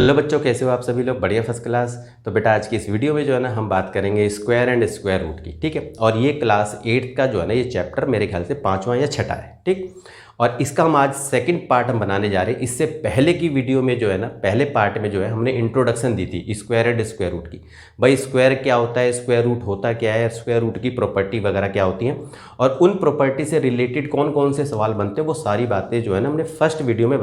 Hello बच्चों, कैसे हो आप सभी लोग? बढ़िया, फर्स्ट क्लास। तो बेटा आज की इस वीडियो में जो है ना हम बात करेंगे स्क्वायर एंड स्क्वायर रूट की। ठीक है, और ये क्लास 8 का जो है ना ये चैप्टर मेरे ख्याल से 5वां या 6ठा है। ठीक, और इसका हम आज सेकंड पार्ट हम बनाने जा रहे हैं। इससे पहले की वीडियो में जो है ना, पहले पार्ट में जो है हमने इंट्रोडक्शन दी थी स्क्वायर एंड स्क्वायर रूट की। भाई स्क्वायर क्या होता है, स्क्वायर रूट होता क्या है, स्क्वायर रूट की प्रॉपर्टी वगैरह क्या होती हैं, और उन प्रॉपर्टी से रिलेटेड कौन कौन से सवाल बनते हैं, वो सारी बातें जो है ना हमने फर्स्ट वीडियो में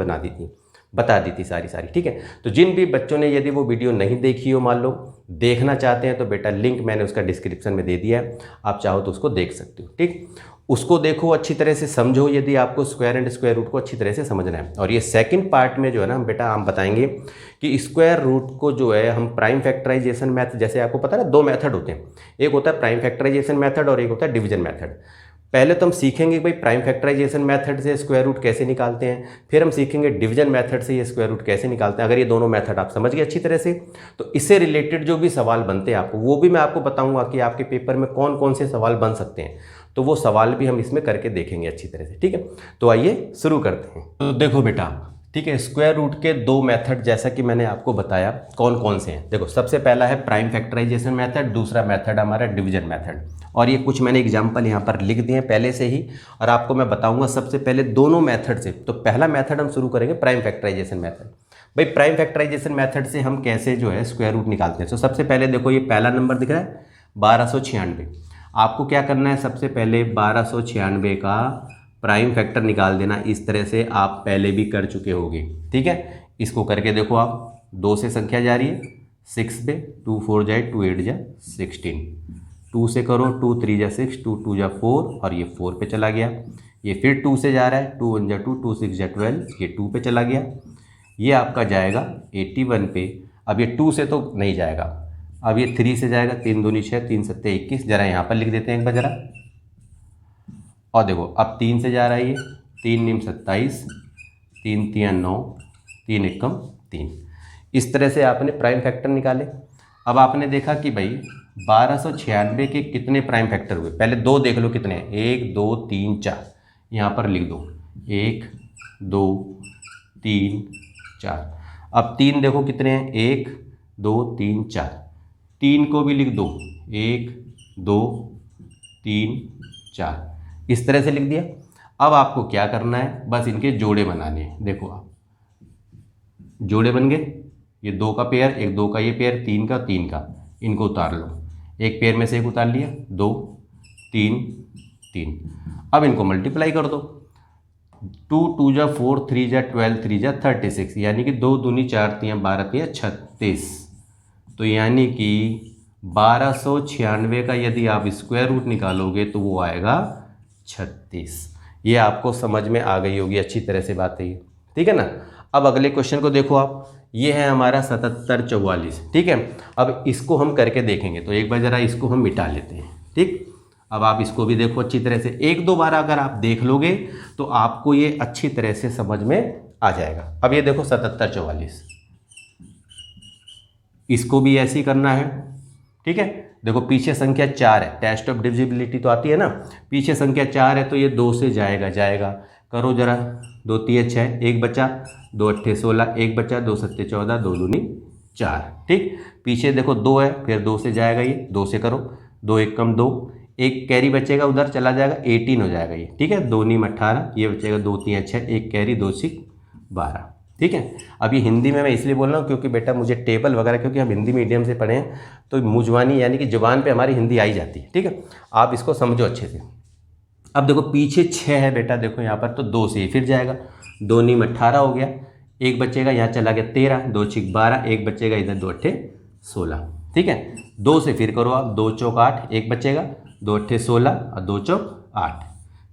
बता दी थी सारी सारी। ठीक है, तो जिन भी बच्चों ने यदि वो वीडियो नहीं देखी हो, मान लो देखना चाहते हैं, तो बेटा लिंक मैंने उसका डिस्क्रिप्शन में दे दिया है, आप चाहो तो उसको देख सकते हो। ठीक, उसको देखो, अच्छी तरह से समझो यदि आपको स्क्वायर एंड स्क्वायर रूट को अच्छी तरह से समझना है। और ये सेकंड पार्ट में जो है ना हम बेटा हम बताएंगे कि स्क्वायर रूट को जो है हम प्राइम फैक्टराइजेशन मैथड, जैसे आपको पता है ना दो मेथड होते हैं, एक होता है प्राइम फैक्टराइजेशन मैथड और एक होता है डिवीजन मैथड। पहले तो हम सीखेंगे कि भाई प्राइम फैक्टराइजेशन मेथड से स्क्वायर रूट कैसे निकालते हैं, फिर हम सीखेंगे डिवीजन मेथड से ये स्क्वायर रूट कैसे निकालते हैं। अगर ये दोनों मेथड आप समझ गए अच्छी तरह से, तो इससे रिलेटेड जो भी सवाल बनते हैं आपको, वो भी मैं आपको बताऊंगा कि आपके पेपर में कौन कौन से सवाल बन सकते हैं। तो वो सवाल भी हम इसमें करके देखेंगे अच्छी तरह से। ठीक है, तो आइए शुरू करते हैं। तो देखो बेटा, ठीक है, स्क्वायर रूट के दो मेथड जैसा कि मैंने आपको बताया कौन कौन से हैं। देखो, सबसे पहला है प्राइम फैक्टराइजेशन मेथड, दूसरा मेथड हमारा डिवीजन मेथड। और ये कुछ मैंने एग्जांपल यहाँ पर लिख दिए हैं पहले से ही, और आपको मैं बताऊंगा सबसे पहले दोनों मेथड से। तो पहला मेथड हम शुरू करेंगे प्राइम फैक्टराइजेशन मेथड। भाई प्राइम फैक्टराइजेशन मेथड से हम कैसे जो है स्क्वायर रूट निकालते हैं। तो सबसे पहले देखो, ये पहला नंबर दिख रहा है 1296। आपको क्या करना है, सबसे पहले 1296 का प्राइम फैक्टर निकाल देना। इस तरह से आप पहले भी कर चुके होंगे। ठीक है, इसको करके देखो आप, 2 से संख्या जा रही है 6 पे, 2 4 जाए 2 8 जा 16, 2 से करो 2 3 जा 6, 2 2 जा 4, और ये 4 पे चला गया। ये फिर 2 से जा रहा है, 2 1 जा 2, 2 6 जा 12, ये 2 पे चला गया। ये आपका जाएगा 81 पे। अब ये 2 से तो नहीं जाएगा, अब ये 3 से जाएगा, 3 दूनी 6, 3 सत्ते 21। जरा यहाँ पर लिख देते हैं एक बार जरा, और देखो अब 3 से जा रहा है ये, 3 नीम 27, 3 तियां 9, 3 एकम 3। इस तरह से आपने प्राइम फैक्टर निकाले। अब आपने देखा कि भाई 1296 के कितने प्राइम फैक्टर हुए, पहले दो देख लो कितने हैं, 1 2 3 4, यहाँ पर लिख दो 1 2 3 4। अब 3 देखो कितने हैं, 1 2 3 4, 3 को भी लिख दो 1 2 3 4, इस तरह से लिख दिया। अब आपको क्या करना है, बस इनके जोड़े बनाने हैं। देखो आप, जोड़े बन गए, ये 2 का पेयर, एक 2 का ये पेयर, 3 का 3 का, इनको उतार लो। एक पेयर में से एक उतार लिया, 2 3 3। अब इनको मल्टीप्लाई कर दो, 2 2 जा 4, 3 जा 12, 3 जा 36, यानी कि 2 दूनी 4 तियां 12 तियां 36। तो यानी कि 1296 का यदि आप स्क्वायर रूट निकालोगे तो वो आएगा 36। ये आपको समझ में आ गई होगी अच्छी तरह से बात है, ठीक है ना। अब अगले क्वेश्चन को देखो आप, ये है हमारा 7744। ठीक है, अब इसको हम करके देखेंगे। तो एक बार जरा इसको हम मिटा लेते हैं। ठीक, अब आप इसको भी देखो अच्छी तरह से, एक दो बार अगर आप देख लोगे तो आपको ये अच्छी तरह से समझ में आ जाएगा। अब ये देखो 7744, इसको भी ऐसे ही करना है। ठीक है, देखो पीछे संख्या 4 है, टेस्ट ऑफ डिविजिबिलिटी तो आती है ना, पीछे संख्या 4 है तो ये 2 से जाएगा। करो जरा, 2 3 6, एक बचा, 2 8 16, एक बचा, 2 7 14, 2 दूनी 4। ठीक, पीछे देखो 2 है, फिर 2 से जाएगा ये, 2 से करो, 2 1 कम 2, एक कैरी बचेगा उधर चला जाएगा, 18 हो जाएगा ये। ठीक है, 2 नीम 18, ये बचेगा 2 3 6, एक कैरी 2 6 12। ठीक है, अब ये हिंदी में मैं इसलिए बोल रहा हूँ क्योंकि बेटा मुझे टेबल वगैरह, क्योंकि हम हिंदी मीडियम से पढ़े हैं तो मुजवानी यानी कि ज़ुबान पे हमारी हिंदी आई जाती है। ठीक है, आप इसको समझो अच्छे से। अब देखो पीछे 6 है बेटा, देखो यहाँ पर, तो 2 से फिर जाएगा, 2 नीम 18 हो गया, एक बचेगा यहाँ चला गया 13, 2 6 12, एक बचेगा इधर 2 8 16। ठीक है, 2 से फिर करो आप, 2 चौक 8, एक बचेगा, 2 8 16 और 2 चौक 8,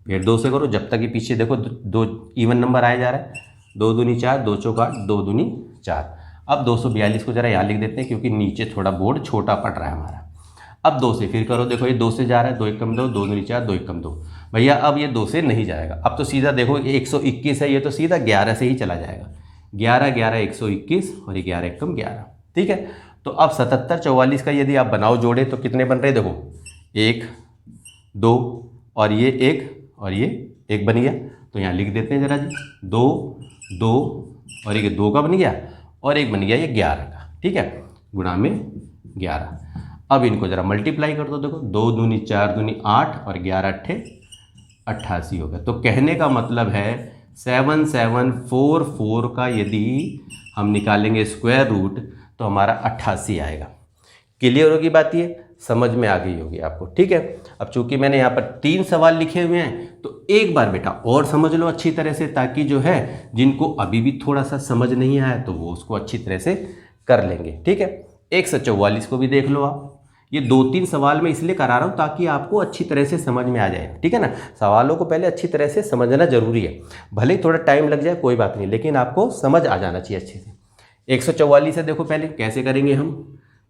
फिर 2 से करो, जब तक कि पीछे देखो 2 इवन नंबर आया जा रहा है, 2 दूनी 4, 2 चौक 8, 2 दूनी 4। अब 242 को जरा यहाँ लिख देते हैं क्योंकि नीचे थोड़ा बोर्ड छोटा पड़ रहा है हमारा। अब 2 से फिर करो, देखो ये 2 से जा रहा है, 2 1 कम 2, 2 दूनी 4, 2 1 कम 2। भैया अब ये 2 से नहीं जाएगा, अब तो सीधा देखो 121 है, ये तो सीधा 11 से ही चला जाएगा, 11 11 121, और ये 11 1 कम 11। ठीक है, तो अब 7744 का यदि आप बनाओ जोड़े तो कितने बन रहे, देखो 1 2 और ये 1 और ये 1 बन गया। तो यहाँ लिख देते हैं जरा जी, 2 2 और ये 2 का बन गया, और एक बन गया ये 11 का, ठीक है, गुणा में 11। अब इनको ज़रा मल्टीप्लाई कर दो, देखो 2 दूनी 4 दूनी 8 और 11 अट्ठे 88 हो गया। तो कहने का मतलब है 7744 का यदि हम निकालेंगे स्क्वायर रूट तो हमारा 88 आएगा। क्लियर होगी बात, ये समझ में आ गई होगी आपको, ठीक है। अब चूंकि मैंने यहाँ पर 3 सवाल लिखे हुए हैं तो एक बार बेटा और समझ लो अच्छी तरह से, ताकि जो है जिनको अभी भी थोड़ा सा समझ नहीं आया तो वो उसको अच्छी तरह से कर लेंगे, ठीक है। 144 को भी देख लो आप। ये 2-3 सवाल मैं इसलिए करा रहा हूँ ताकि आपको अच्छी तरह से समझ में आ जाए, ठीक है ना। सवालों को पहले अच्छी तरह से समझना जरूरी है, भले ही थोड़ा टाइम लग जाए कोई बात नहीं, लेकिन आपको समझ आ जाना चाहिए अच्छे से। 144 है, देखो पहले कैसे करेंगे हम,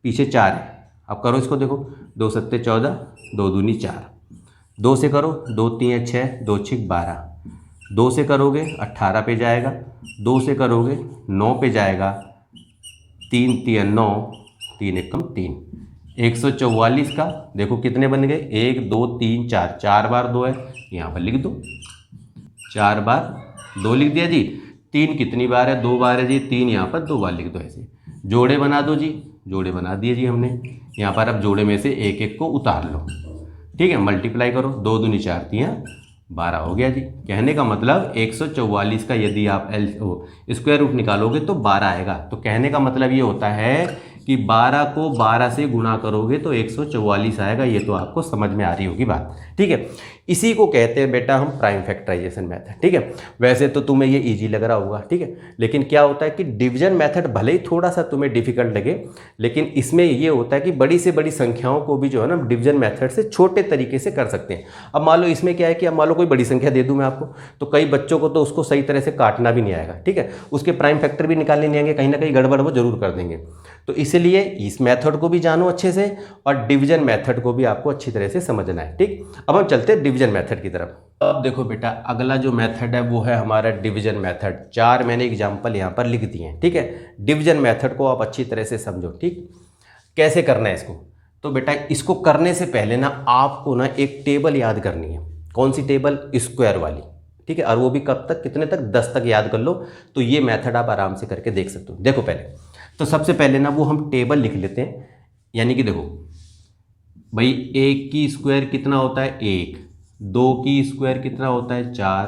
पीछे 4 है, अब करो इसको, देखो 2 सत्ते 14, 2 दूनी 4, 2 से करो, 2 तीन 6, 2 छिक 12, 2 से करोगे 18 पे जाएगा, 2 से करोगे 9 पे जाएगा, 3 3 9, 3 एकम 3। 144 का देखो कितने बन गए, 1 2 3 4, 4 बार 2 है, यहाँ पर लिख दो, 4 बार 2 लिख दिया जी। 3 कितनी बार है, 2 बार है जी, 3 यहाँ पर 2 बार लिख दो। ऐसे जोड़े बना दो जी, जोड़े बना दिए जी हमने। यहाँ पर अब जोड़े में से एक एक को उतार लो, ठीक है, मल्टीप्लाई करो, 2 दूनी 4 3 12 हो गया जी। कहने का मतलब 144 का यदि आप स्क्वायर रूट निकालोगे तो 12 आएगा। तो कहने का मतलब ये होता है कि 12 को 12 से गुणा करोगे तो 144 आएगा। ये तो आपको समझ में आ रही होगी बात, ठीक है। इसी को कहते हैं बेटा हम प्राइम फैक्टराइजेशन मेथड, ठीक है। वैसे तो तुम्हें ये इजी लग रहा होगा, ठीक है, लेकिन क्या होता है कि डिवीजन मेथड भले ही थोड़ा सा तुम्हें डिफिकल्ट लगे, लेकिन इसमें ये होता है कि बड़ी से बड़ी संख्याओं को भी जो है ना डिवीजन मेथड से छोटे तरीके से कर सकते हैं। अब मान लो इसमें क्या है कि अब मान लो कोई बड़ी संख्या दे दूं मैं आपको, तो कई बच्चों को तो उसको सही तरह से काटना भी नहीं आएगा, ठीक है, उसके प्राइम फैक्टर भी निकालने नहीं आएंगे, कहीं ना कहीं गड़बड़ वो जरूर कर देंगे। तो इसलिए इस मेथड को भी जानो अच्छे से और डिवीजन मेथड को भी आपको अच्छी तरह से समझना है, ठीक। अब हम चलते हैं डिवीजन मेथड की तरफ। अब देखो बेटा अगला जो मेथड है वो है हमारा डिवीजन मेथड। 4 मैंने एग्जांपल यहाँ पर लिख दिए हैं, ठीक है। डिवीजन मेथड को आप अच्छी तरह से समझो, ठीक। कैसे करना है इसको, तो बेटा इसको करने से पहले ना आपको ना एक टेबल याद करनी है। कौन सी टेबल, स्क्वायर वाली, ठीक है, और वो भी कब तक, कितने तक, 10 तक याद कर लो। तो ये मेथड आप आराम से करके देख सकते हो। देखो पहले तो सबसे पहले ना वो हम टेबल लिख लेते हैं, यानी कि देखो भाई 1 की स्क्वायर कितना होता है 1, 2 की स्क्वायर कितना होता है 4,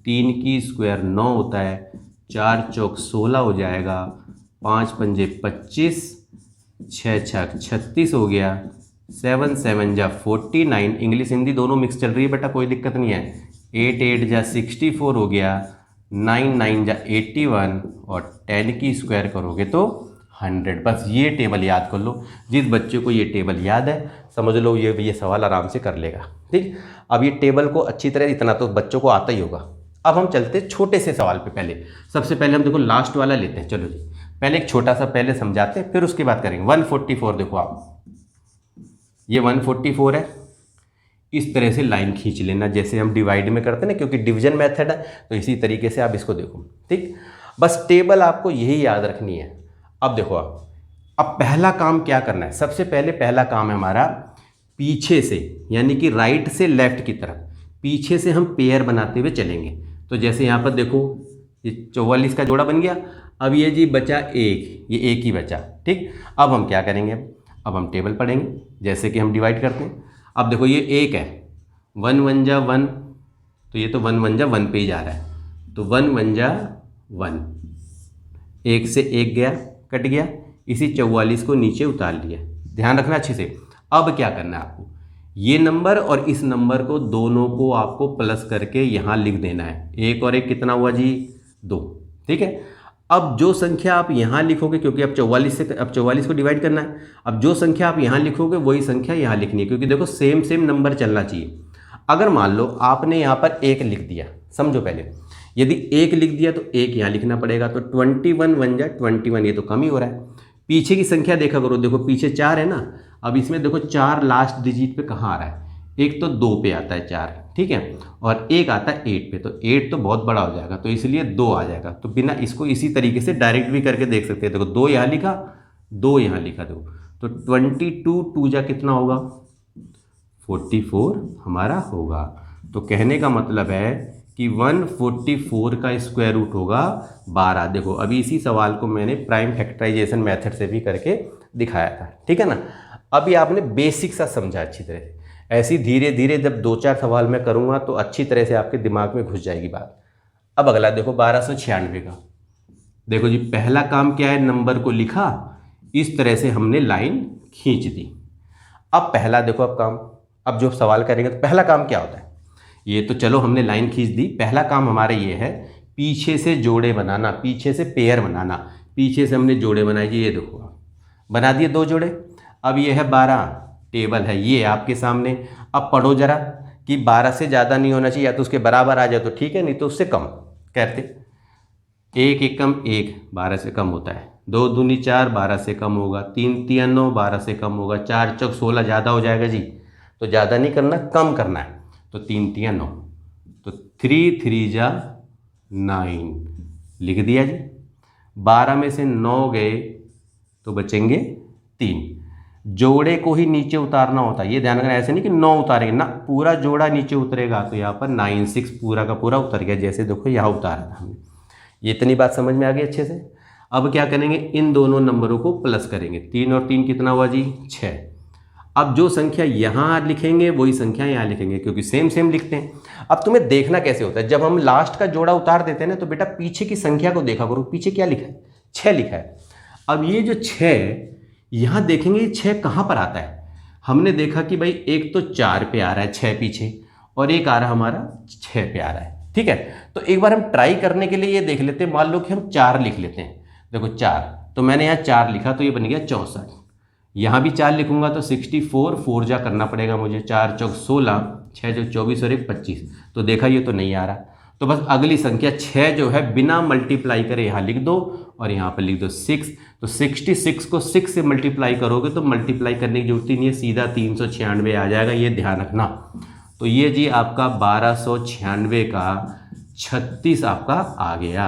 3 की स्क्वायर 9 होता है, 4 चौक 16 हो जाएगा, 5 पंजे 25, 6 छक 36 हो गया, 7 7 जा 49, इंग्लिश हिंदी दोनों मिक्स चल रही है बेटा, कोई दिक्कत नहीं है, 8 8 जा 64 हो गया, 9 9 जा 81 और 10 की स्क्वायर करोगे तो 100। बस ये टेबल याद कर लो। जिस बच्चे को ये टेबल याद है समझ लो ये सवाल आराम से कर लेगा, ठीक। अब ये टेबल को अच्छी तरह, इतना तो बच्चों को आता ही होगा। अब हम चलते हैं छोटे से सवाल पे। पहले सबसे पहले हम देखो लास्ट वाला लेते हैं, चलो जी पहले एक छोटा सा पहले समझाते हैं फिर उसके बाद करेंगे। 144 देखो आप, ये 144 है, इस तरह से लाइन खींच लेना जैसे हम डिवाइड में करते हैं ना, क्योंकि डिवीजन मेथड है तो इसी तरीके से आप इसको देखो, ठीक। बस टेबल आपको यही याद रखनी है। अब देखो अब पहला काम क्या करना है, सबसे पहले पहला काम है हमारा पीछे से, यानी कि राइट से लेफ्ट की तरफ पीछे से हम पेयर बनाते हुए चलेंगे। तो जैसे यहाँ पर देखो ये 44 का जोड़ा बन गया। अब ये जी बचा एक, ये एक ही बचा, ठीक। अब हम क्या करेंगे, अब हम टेबल पढ़ेंगे जैसे कि हम डिवाइड करते हैं। अब देखो ये एक है, 1 1 जा 1, तो ये तो 1 1 जा 1 पे ही जा रहा है, तो 1 1 जा 1, एक से एक गया कट गया, इसी 44 को नीचे उतार लिया। ध्यान रखना अच्छे से। अब क्या करना है आपको, ये नंबर और इस नंबर को दोनों को आपको प्लस करके यहाँ लिख देना है। एक और एक कितना हुआ जी 2, ठीक है। अब जो संख्या आप यहाँ लिखोगे, क्योंकि अब 44 को डिवाइड करना है, अब जो संख्या आप यहाँ लिखोगे वही संख्या यहाँ लिखनी है, क्योंकि देखो सेम सेम नंबर चलना चाहिए। अगर मान लो आपने यहाँ पर 1 लिख दिया, समझो पहले यदि 1 लिख दिया तो 1 यहाँ लिखना पड़ेगा, तो 21 1 जा 21, ये तो कम ही हो रहा है। पीछे की संख्या देखा करो, देखो पीछे 4 है ना, अब इसमें देखो 4 लास्ट डिजिट पे कहाँ आ रहा है, एक तो 2 पे आता है 4, ठीक है, और एक आता है 8 पे, तो 8 तो बहुत बड़ा हो जाएगा तो इसलिए 2 आ जाएगा। तो बिना इसको इसी तरीके से डायरेक्ट भी करके देख सकते हैं। देखो 2 यहाँ लिखा, 2 यहाँ लिखा, देखो तो 22 2 जा कितना होगा 44 हमारा होगा। तो कहने का मतलब है कि 144 का स्क्वायर रूट होगा 12। देखो अभी इसी सवाल को मैंने प्राइम फैक्टराइजेशन मेथड से भी करके दिखाया था, ठीक है ना। अभी आपने बेसिक सा समझा अच्छी तरह से, ऐसी धीरे धीरे जब 2-4 सवाल मैं करूँगा तो अच्छी तरह से आपके दिमाग में घुस जाएगी बात। अब अगला देखो 1296 का। देखो जी पहला काम क्या है, नंबर को लिखा, इस तरह से हमने लाइन खींच दी। अब पहला देखो अब काम, अब जो सवाल करेंगे तो पहला काम क्या होता है, ये तो चलो हमने लाइन खींच दी, पहला काम हमारा ये है पीछे से जोड़े बनाना, पीछे से पेयर बनाना। पीछे से हमने जोड़े बनाए जी, ये देखो बना दिए 2 जोड़े। अब ये है 12, टेबल है ये आपके सामने। अब पढ़ो जरा कि 12 से ज़्यादा नहीं होना चाहिए, या तो उसके बराबर आ जाए तो ठीक है, नहीं तो उससे कम कहते। 1 1 कम 1, 12 से कम होता है। 2 दूनी 4, 12 से कम होगा। 3 3 9, 12 से कम होगा। 4 चौक 16, ज़्यादा हो जाएगा जी, तो ज़्यादा नहीं करना, कम करना है। तो 3 3 9, तो 3 3 जा 9 लिख दिया जी। 12 में से 9 गए तो बचेंगे 3। जोड़े को ही नीचे उतारना होता है, ये ध्यान रखना, ऐसे नहीं कि 9 उतारेंगे ना, पूरा जोड़ा नीचे उतरेगा। तो यहाँ पर 9 6 पूरा का पूरा उतर गया, जैसे देखो यहाँ उतारा था हमने। ये इतनी बात समझ में आ गई अच्छे से। अब क्या करेंगे, इन दोनों नंबरों को प्लस करेंगे। 3 और 3 कितना हुआ जी, 6। अब जो संख्या यहाँ लिखेंगे वही संख्या यहाँ लिखेंगे, क्योंकि सेम सेम लिखते हैं। अब तुम्हें देखना कैसे होता है, जब हम लास्ट का जोड़ा उतार देते हैं ना, तो बेटा पीछे की संख्या को देखा करो, पीछे क्या लिखा है, 6 लिखा है। अब ये जो 6 यहाँ देखेंगे, 6 कहाँ पर आता है। हमने देखा कि भाई एक तो 4 पे आ रहा है 6 पीछे, और एक आ रहा हमारा 6 पे आ रहा है, ठीक है। तो एक बार हम ट्राई करने के लिए ये देख लेते हैं, मान लो कि हम 4 लिख लेते हैं। देखो 4, तो मैंने यहाँ 4 लिखा, तो ये बन गया 64। यहाँ भी 4 लिखूंगा तो 64, 4 जा करना पड़ेगा मुझे। 4 चौक 16, 6 चौक 24 और 1 25। तो देखा ये तो नहीं आ रहा, तो बस अगली संख्या 6 जो है बिना मल्टीप्लाई करे यहाँ लिख दो, और यहाँ पर लिख दो 6। तो 66 को 6 से मल्टीप्लाई करोगे तो मल्टीप्लाई करने की जरूरत ही नहीं है, सीधा 396 आ जाएगा, ये ध्यान रखना। तो ये जी आपका 1296 का 36 आपका आ गया।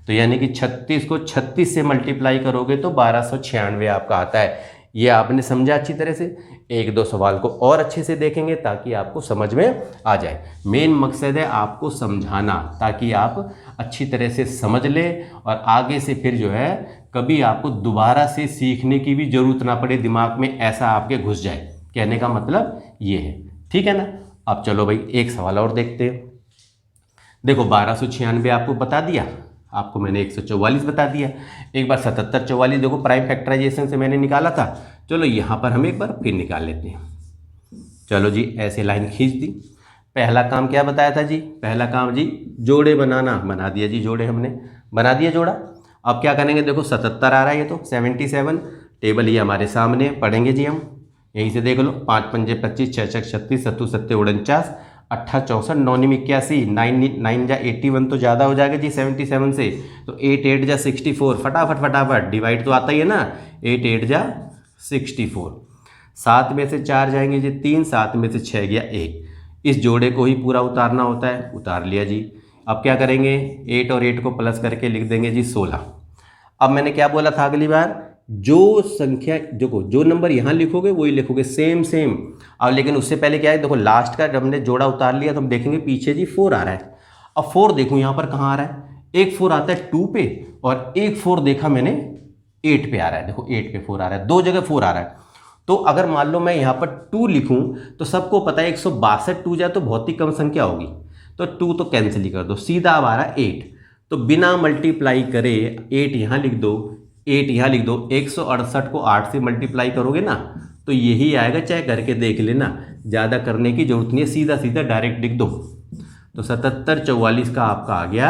तो यानी कि 36 को 36 से मल्टीप्लाई करोगे तो 1296 आपका आता है। ये आपने समझा अच्छी तरह से। 1-2 सवाल को और अच्छे से देखेंगे ताकि आपको समझ में आ जाए। मेन मकसद है आपको समझाना, ताकि आप अच्छी तरह से समझ लें, और आगे से फिर जो है कभी आपको दोबारा से सीखने की भी ज़रूरत ना पड़े, दिमाग में ऐसा आपके घुस जाए। कहने का मतलब ये है, ठीक है ना। अब चलो भाई एक सवाल और देखते हैं। देखो 1296 आपको बता दिया, आपको मैंने 144 बता दिया। एक बार 77 44 देखो प्राइम फैक्टराइजेशन से मैंने निकाला था। चलो यहाँ पर हम एक बार फिर निकाल लेते हैं। चलो जी ऐसे लाइन खींच दी। पहला काम क्या बताया था जी, पहला काम जी जोड़े बनाना, बना दिया जी जोड़े, हमने बना दिया जोड़ा। अब क्या करेंगे, देखो 77 आ रहा है, ये तो 77 टेबल ये हमारे सामने, पढ़ेंगे जी हम, यहीं से देख लो। 5 पंजे 25, 6 छक 36, 7 7 49, 8 64, 9 81, 9 जा 81 तो ज़्यादा हो जाएगा जी 77 से। तो 8 8 जा 64, फटाफट फटाफट डिवाइड तो आता ही है ना, 8 8 जा 64। 7 में से 4 जाएंगे जी 3, 7 में से 6 गया 1। इस जोड़े को ही पूरा उतारना होता है, उतार लिया जी। अब क्या करेंगे, 8 और 8 को प्लस करके लिख देंगे जी 16। अब मैंने क्या बोला था अगली बार, जो संख्या देखो जो नंबर यहाँ लिखोगे वही लिखोगे, सेम सेम। अब लेकिन उससे पहले क्या है, देखो लास्ट का जब हमने जोड़ा उतार लिया तो हम देखेंगे पीछे जी 4 आ रहा है। अब 4 देखूँ यहाँ पर कहाँ आ रहा है, एक 4 आता है 2 पे, और एक 4 देखा मैंने 8 पे आ रहा है। देखो 8 पे 4 आ रहा है, 2 जगह 4 आ रहा है। तो अगर मान लो मैं यहाँ पर 2 लिखूँ तो सबको पता है 162 2 जाए तो बहुत ही कम संख्या होगी, तो 2 तो कैंसिल ही कर दो, सीधा अब आ रहा है 8। तो बिना मल्टीप्लाई करे 8 यहाँ लिख दो, 8 यहाँ लिख दो। 168 को 8 से मल्टीप्लाई करोगे ना तो यही आएगा, चाहे करके देख लेना, ज़्यादा करने की जरूरत नहीं है, सीधा सीधा डायरेक्ट लिख दो। तो 77 44 का आपका आ गया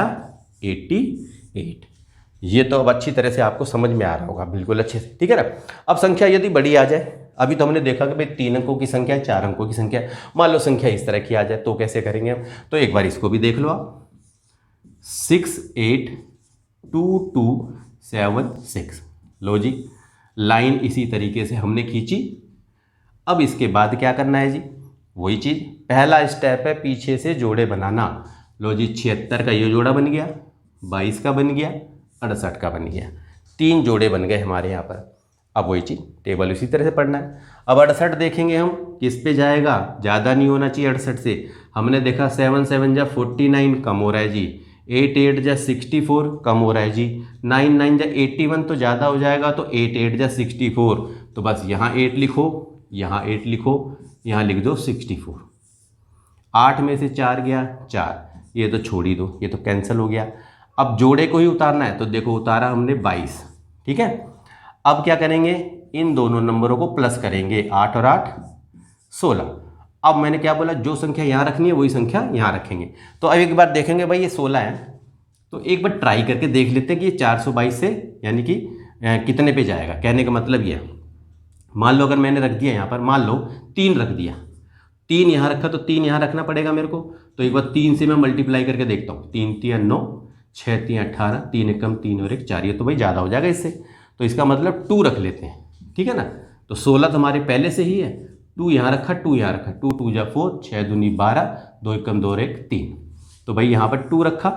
88। ये तो अब अच्छी तरह से आपको समझ में आ रहा होगा, बिल्कुल अच्छे से, ठीक है ना। अब संख्या यदि बड़ी आ जाए, अभी तो हमने देखा कि भाई 3 अंकों की संख्या है, 4 अंकों की संख्या है, मान लो संख्या इस तरह की आ जाए तो कैसे करेंगे हम, तो एक बार इसको भी देख लो आप। 6 8 2 2 7 6, लो जी लाइन इसी तरीके से हमने खींची। अब इसके बाद क्या करना है जी, वही चीज़, पहला स्टेप है पीछे से जोड़े बनाना। लो जी 76 का ये जोड़ा बन गया, 22 का बन गया, 68 का बन गया, 3 जोड़े बन गए हमारे यहाँ पर। अब वही चीज़ टेबल उसी तरह से पढ़ना है। अब 68 देखेंगे हम किस पे जाएगा, ज़्यादा नहीं होना चाहिए 68 से, हमने देखा 7 7 जा 49 कम हो रहा है जी, 8 8 जा 64 कम हो रहा है जी, 9 9 जा 81 तो ज़्यादा हो जाएगा, तो 8 8 जा 64, तो बस यहाँ 8 लिखो, यहाँ 8 लिखो, यहाँ लिख दो 64। 8 में से 4 गया 4, ये तो छोड़ ही दो, ये तो कैंसिल हो गया। अब जोड़े को ही उतारना है, तो देखो उतारा हमने 22, ठीक है। अब क्या करेंगे, इन दोनों नंबरों को प्लस करेंगे, 8 और 8 16। अब मैंने क्या बोला, जो संख्या यहाँ रखनी है वही संख्या यहाँ रखेंगे। तो अब एक बार देखेंगे भाई ये 16 है, तो एक बार ट्राई करके देख लेते हैं कि ये 422 से यानी कि कितने पे जाएगा। कहने का मतलब ये है, मान लो अगर मैंने रख दिया यहाँ पर, मान लो 3 रख दिया, 3 यहाँ रखा तो 3 यहाँ रखना पड़ेगा मेरे को। तो एक बार 3 से मैं मल्टीप्लाई करके देखता हूँ, 3 3 9, 6 3 18, 3 1 3 और 1 4, ये तो भाई ज़्यादा हो जाएगा इससे, तो इसका मतलब 2 रख लेते हैं, ठीक है ना। तो 16 तो हमारे पहले से ही है, 2 यहाँ रखा, 2 यहाँ रखा, 2 2 जा 4, 6 दूनी 12, 2 1 2 और 1 3, तो भाई यहाँ पर 2 रखा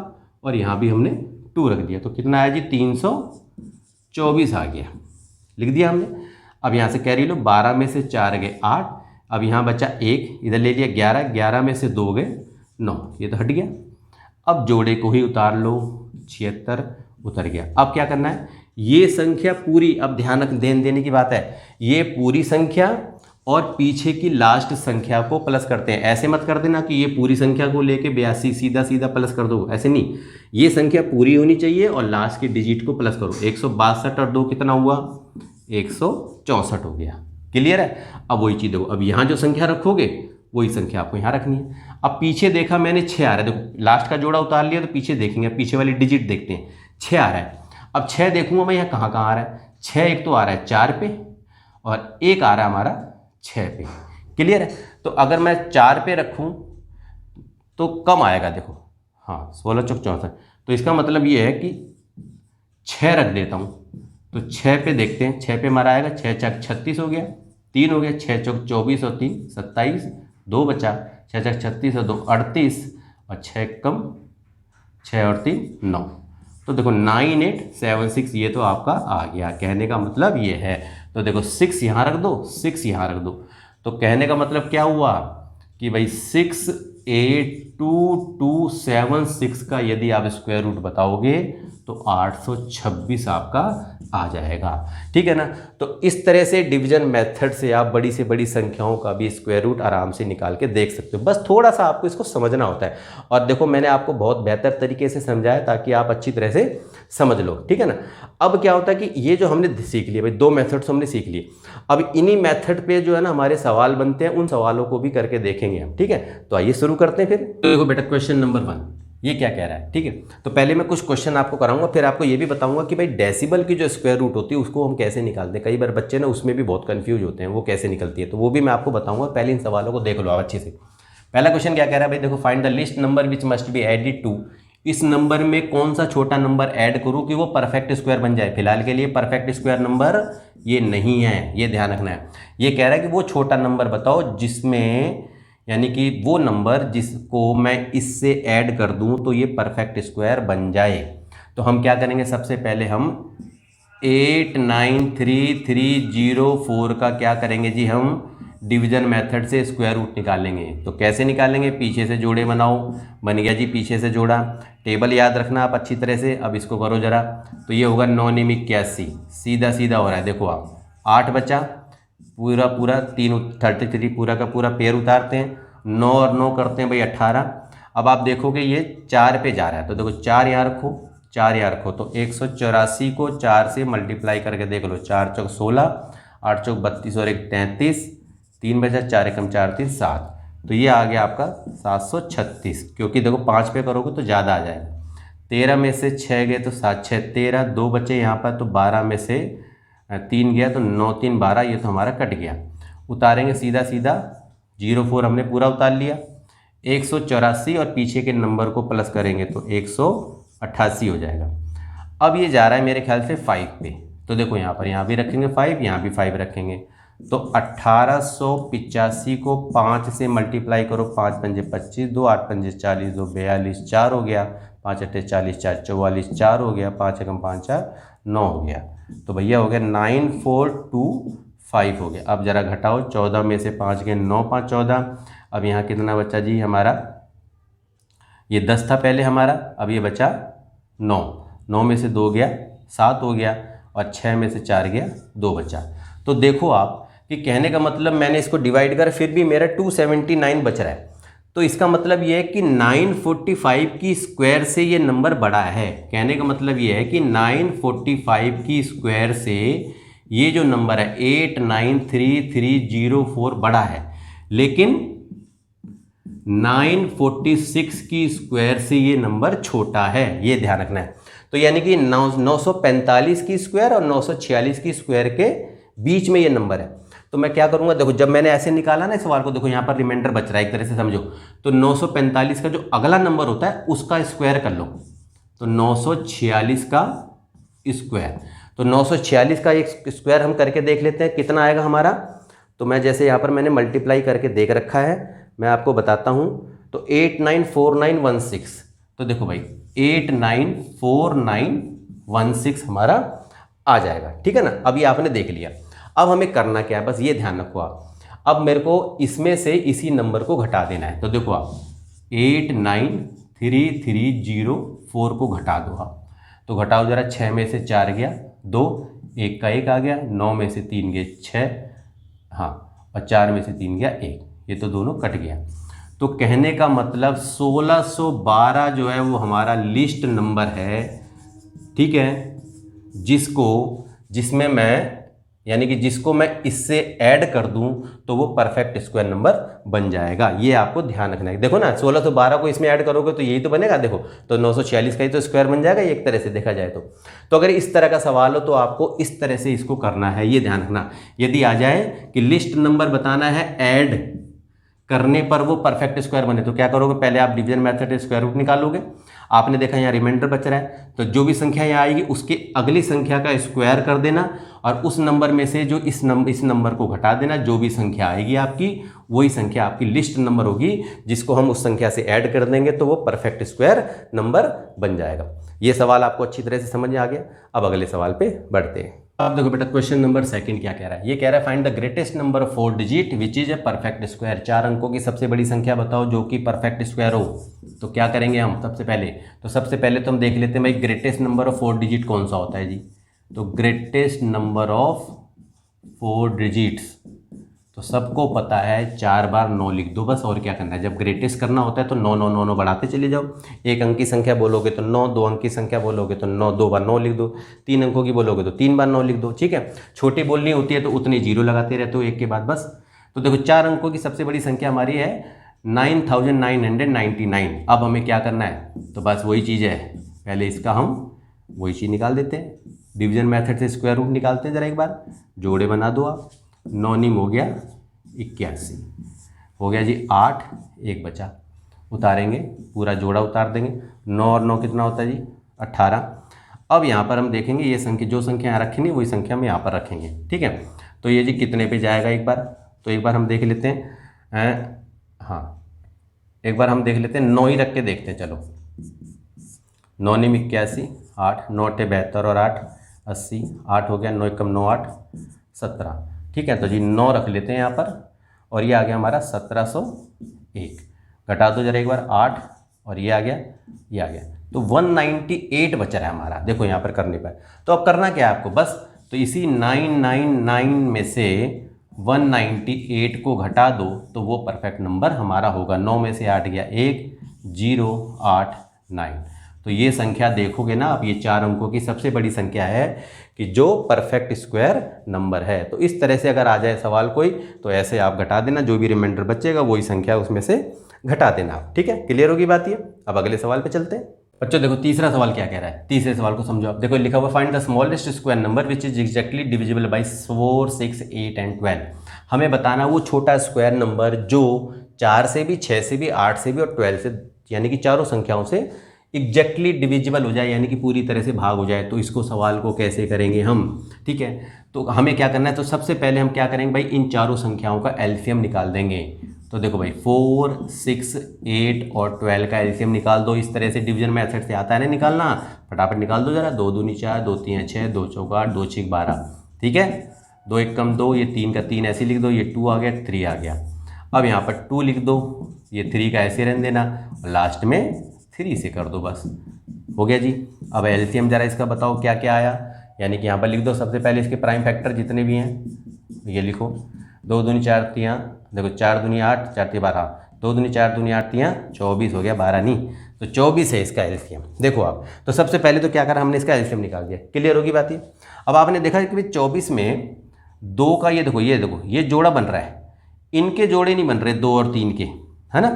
और यहाँ भी हमने 2 रख दिया, तो कितना आया जी 324 आ गया, लिख दिया हमने। अब यहाँ से कैरी लो, 12 में से 4 गए 8, अब यहाँ बचा 1, इधर ले लिया 11, 11 में से 2 गए 9, ये तो हट गया। अब जोड़े को ही उतार लो, 76 उतर गया। अब क्या करना है, ये संख्या पूरी, अब ध्यान देने की बात है, ये पूरी संख्या और पीछे की लास्ट संख्या को प्लस करते हैं। ऐसे मत कर देना कि ये पूरी संख्या को लेके 82 सीधा सीधा प्लस कर दो, ऐसे नहीं, ये संख्या पूरी होनी चाहिए और लास्ट के डिजिट को प्लस करो। 162 और 2 कितना हुआ, 164 हो गया, क्लियर है। अब वही चीज़ देखो, अब यहाँ जो संख्या रखोगे वही संख्या आपको यहाँ रखनी है। अब पीछे देखा मैंने 6 आ रहा है, देखो लास्ट का जोड़ा उतार लिया, तो पीछे देखेंगे, पीछे वाली डिजिट देखते हैं, 6 आ रहा है। अब 6 देखूंगा मैं यहाँ कहाँ कहाँ आ रहा है, 6 एक तो आ रहा है 4 पे और एक आ रहा है हमारा 6 पे, क्लियर है। तो अगर मैं 4 पे रखूँ तो कम आएगा, देखो हाँ 16 चौक 64, तो इसका मतलब ये है कि 6 रख देता हूँ, तो 6 पे देखते हैं, 6 पे हमारा आएगा 6 चौक 36 हो गया, 3 हो गया, 6 चौक 24 और 3 27, 2 बचा, 6 चौक 36 और 2 38 और 6 कम 6 और 3 9, तो देखो 9876 ये तो आपका आ गया। कहने का मतलब ये है, तो देखो 6 यहाँ रख दो, 6 यहाँ रख दो, तो कहने का मतलब क्या हुआ कि भाई 68276 का यदि आप स्क्वायर रूट बताओगे तो 826 आपका आ जाएगा, ठीक है ना। तो इस तरह से डिवीजन मेथड से आप बड़ी से बड़ी संख्याओं का भी स्क्वायर रूट आराम से निकाल के देख सकते हो, बस थोड़ा सा आपको इसको समझना होता है। और देखो मैंने आपको बहुत बेहतर तरीके से समझाया ताकि आप अच्छी तरह से समझ लो, ठीक है ना। अब क्या होता है कि ये जो हमने सीख लिए भाई, 2 मेथड्स हमने सीख लिए, अब इन्हीं मेथड पे जो है ना हमारे सवाल बनते हैं, उन सवालों को भी करके देखेंगे हम, ठीक है। तो आइए शुरू करते हैं फिर। तो देखो बेटा क्वेश्चन नंबर 1 ये क्या कह रहा है, ठीक है। तो पहले मैं कुछ क्वेश्चन आपको कराऊंगा, फिर आपको ये भी बताऊंगा कि भाई डेसिबल की जो स्क्वायर रूट होती है उसको हम कैसे निकालते हैं। कई बार बच्चे ना उसमें भी बहुत कंफ्यूज होते हैं, वो कैसे निकलती है, तो वो भी मैं आपको बताऊंगा। पहले इन सवालों को देख लो आप अच्छे से। पहला क्वेश्चन क्या कह रहा है भाई, देखो find the list number which must be added to, इस नंबर में कौन सा छोटा नंबर ऐड करूँ कि वो परफेक्ट स्क्वायर बन जाए। फिलहाल के लिए परफेक्ट स्क्वायर नंबर ये नहीं है, ये ध्यान रखना है। ये कह रहा है कि वो छोटा नंबर बताओ जिसमें, यानी कि वो नंबर जिसको मैं इससे ऐड कर दूं तो ये परफेक्ट स्क्वायर बन जाए। तो हम क्या करेंगे, सबसे पहले हम 8933304 का क्या करेंगे जी, हम डिवीजन मेथड से स्क्वायर रूट निकालेंगे। तो कैसे निकालेंगे, पीछे से जोड़े बनाओ, बन गया जी पीछे से जोड़ा। टेबल याद रखना आप अच्छी तरह से। अब इसको करो जरा, तो ये होगा 9 9 81, सीधा सीधा हो रहा है, देखो आप 8 बचा, पूरा पूरा 3 33 पूरा का पूरा पेयर उतारते हैं, 9 और 9 करते हैं भाई 18। अब आप देखोगे ये 4 पे जा रहा है, तो देखो 4 यहाँ रखो, 4 यहाँ रखो, तो 184 को 4 से मल्टीप्लाई करके देख लो, 4 चौक 16, 8 चौक 32 और 1 33, 3 बचा, 4 एकम 4 3 7, तो ये आ गया आपका 736। क्योंकि देखो 5 पे करोगे तो ज़्यादा आ जाएगा। 13 में से 6 गए तो 7 6 13, 2 बचे यहाँ पर, तो 12 में से 3 गया तो 9 3 12, ये तो हमारा कट गया। उतारेंगे सीधा सीधा, 04 हमने पूरा उतार लिया, 184 और पीछे के नंबर को प्लस करेंगे तो 188 हो जाएगा। अब ये जा रहा है मेरे ख्याल से 5 पे, तो देखो यहाँ पर, यहाँ भी रखेंगे 5, यहाँ भी 5 रखेंगे, तो 1885 को 5 से मल्टीप्लाई करो, 5 पंजे 25, 2 8 पंजे 40, 2 42, 4 हो गया, 5 अट्ठे 40, 4 44, 4 हो गया, 5 एकम 5 4 9 हो गया, तो भैया हो गया 9425 हो गया। अब जरा घटाओ, 14 में से 5 गए 9 5 14, अब यहाँ कितना बचा जी हमारा, ये 10 था पहले हमारा, अब ये बचा 9, 9 में से 2 गया 7 हो गया, और 6 में से 4 गया 2 बचा। तो देखो आप कि कहने का मतलब मैंने इसको डिवाइड कर फिर भी मेरा 279 बच रहा है। तो इसका मतलब ये है कि 945 की स्क्वायर से ये नंबर बड़ा है। कहने का मतलब ये है कि 945 की स्क्वायर से ये जो नंबर है 893304 बड़ा है, लेकिन 946 की स्क्वायर से ये नंबर छोटा है, ये ध्यान रखना है। तो यानी कि 945 की स्क्वायर और 946 की स्क्वायर के बीच में ये नंबर है। तो मैं क्या करूंगा, देखो जब मैंने ऐसे निकाला ना इस सवाल को, देखो यहाँ पर रिमाइंडर बच रहा है एक तरह से समझो, तो 945 का जो अगला नंबर होता है उसका स्क्वायर कर लो, तो 946 का स्क्वायर। तो 946 का एक स्क्वायर हम करके देख लेते हैं कितना आएगा हमारा। तो मैं जैसे यहाँ पर मैंने मल्टीप्लाई करके देख रखा है, मैं आपको बताता हूँ। तो 894916, तो देखो भाई 894916 हमारा आ जाएगा, ठीक है ना। अब ये आपने देख लिया। अब हमें करना क्या है, बस ये ध्यान रखो आप, अब मेरे को इसमें से इसी नंबर को घटा देना है। तो देखो आप 8933304 को घटा दो आप, तो घटाओ जरा, 6 में से 4 गया 2, 1 का 1 आ गया, 9 में से 3 गए 6, हाँ, और 4 में से 3 गया 1, ये तो दोनों कट गया। तो कहने का मतलब 1612 जो है वो हमारा लिस्ट नंबर है, ठीक है, जिसमें मैं यानी कि जिसको मैं इससे ऐड कर दूं तो वो परफेक्ट स्क्वायर नंबर बन जाएगा। ये आपको ध्यान रखना है। देखो ना 1612 को इसमें ऐड करोगे तो यही तो बनेगा, देखो तो 946 का ही तो स्क्वायर बन जाएगा एक तरह से देखा जाए तो अगर इस तरह का सवाल हो तो आपको इस तरह से इसको करना है, ये ध्यान रखना। यदि आ जाए कि लिस्ट नंबर बताना है, ऐड करने पर वो परफेक्ट स्क्वायर बने, तो क्या करोगे, पहले आप डिवीजन मेथड स्क्वायर रूट निकालोगे। आपने देखा यहाँ रिमाइंडर बच रहा है, तो जो भी संख्या यहाँ आएगी उसके अगली संख्या का स्क्वायर कर देना, और उस नंबर में से जो इस नंबर को घटा देना। जो भी संख्या आएगी आपकी वही संख्या आपकी लिस्ट नंबर होगी, जिसको हम उस संख्या से ऐड कर देंगे तो वो परफेक्ट स्क्वायर नंबर बन जाएगा। ये सवाल आपको अच्छी तरह से समझ आ गया। अब अगले सवाल पे बढ़ते हैं। अब देखो बेटा क्वेश्चन नंबर 2 क्या कह रहा है, ये कह रहा है find the greatest number of 4 digit which is a perfect square. 4 अंकों की सबसे बड़ी संख्या बताओ जो कि परफेक्ट स्क्वायर हो। तो क्या करेंगे हम, सबसे पहले तो हम देख लेते हैं भाई ग्रेटेस्ट नंबर ऑफ 4 डिजिट कौन सा होता है जी। तो ग्रेटेस्ट नंबर ऑफ 4 डिजिट्स तो सबको पता है 4 बार 9 लिख दो बस, और क्या करना है। जब ग्रेटेस्ट करना होता है तो 9 9 9 9 बढ़ाते चले जाओ। 1 अंक की संख्या बोलोगे तो 9, 2 अंक की संख्या बोलोगे तो 9, 2 बार 9 लिख दो, 3 अंकों की बोलोगे तो 3 बार 9 लिख दो, ठीक है। छोटी बोलनी होती है तो उतने जीरो लगाते रहते हो एक के बाद बस। तो देखो 4 अंकों की सबसे बड़ी संख्या हमारी है 9999। अब हमें क्या करना है, तो बस वही चीज़ है, पहले इसका हम वही चीज़ निकाल देते हैं, डिवीजन मेथड से स्क्वायर रूट निकालते हैं। जरा एक बार जोड़े बना दो आप, 9 निम हो गया 81, हो गया जी 8, 1 बचा, उतारेंगे पूरा जोड़ा उतार देंगे। 9 और 9 कितना होता है जी 18। अब यहाँ पर हम देखेंगे ये संख्या, जो संख्या यहाँ रखेंगे वही संख्या हम यहाँ पर रखेंगे, ठीक है। तो ये जी कितने पे जाएगा एक बार, तो एक बार हम देख लेते हैं, हाँ एक बार हम देख लेते हैं, 9 ही रख के देखते हैं। चलो 9 निम 81, 8, 9 8 72 और 8 80, 8 हो गया, 9 कम 9 8 17, ठीक है। तो जी 9 रख लेते हैं यहाँ पर, और ये आ गया हमारा 1701। घटा दो जरा एक बार 8, और ये आ गया, ये आ गया, तो 198 बच रहा है हमारा। देखो यहाँ पर करने पर, तो अब करना क्या है आपको, बस तो इसी 999 में से 198 को घटा दो तो वो परफेक्ट नंबर हमारा होगा। 9 में से 8 गया 1, 0 8 9। तो ये संख्या देखोगे ना आप, ये 4 अंकों की सबसे बड़ी संख्या है कि जो परफेक्ट स्क्वायर नंबर है। तो इस तरह से अगर आ जाए सवाल कोई तो ऐसे आप घटा देना, जो भी रिमाइंडर बचेगा वही संख्या उसमें से घटा देना आप, ठीक है। क्लियर होगी बात ये। अब अगले सवाल पे चलते हैं बच्चों। देखो तीसरा सवाल क्या कह रहा है, तीसरे सवाल को समझो आप। देखो लिखा हुआ find the smallest square number which is exactly divisible by 4 6 8 and 12। हमें बताना वो छोटा स्क्वायर नंबर जो 4 से भी, 6 से भी, 8 से भी और 12 से, यानी कि चारों संख्याओं से एग्जैक्टली डिविजिबल हो जाए, यानी कि पूरी तरह से भाग हो जाए। तो इसको सवाल को कैसे करेंगे हम, ठीक है। तो हमें क्या करना है, तो सबसे पहले हम क्या करेंगे भाई, इन चारों संख्याओं का एलसीएम निकाल देंगे। तो देखो भाई 4 6 8 और 12 का एलसीएम निकाल दो। इस तरह से डिवीजन मेथड से आता है ना निकालना, फटाफट निकाल दो जरा। 2 दूनी 4, 2 3 6, 2 4 8, 2 6 12, ठीक है। 2 1 कम 2, ये 3 का 3 ऐसे लिख दो, ये 2 आ गया, 3 आ गया। अब यहाँ पर 2 लिख दो, ये 3 का ऐसे रहने देना और लास्ट में 3 से कर दो, बस हो गया जी। अब एलसीएम जरा इसका बताओ क्या क्या आया, यानी कि यहाँ पर लिख दो सबसे पहले इसके प्राइम फैक्टर जितने भी हैं ये लिखो। 2 दूनी 4 तियाँ, देखो 4 दूनी 8, 4 तियाँ 12, 2 दूनी 4 दूनी 8 तियाँ 24 हो गया, 12 नहीं तो 24 है इसका एलसीएम। देखो आप, तो सबसे पहले तो क्या करा हमने, इसका एलसीएम निकाल दिया, क्लियर होगी बात ये। अब आपने देखा कि 24 में 2 का ये देखो ये जोड़ा बन रहा है, इनके जोड़े नहीं बन रहे 2 और 3 के, है ना।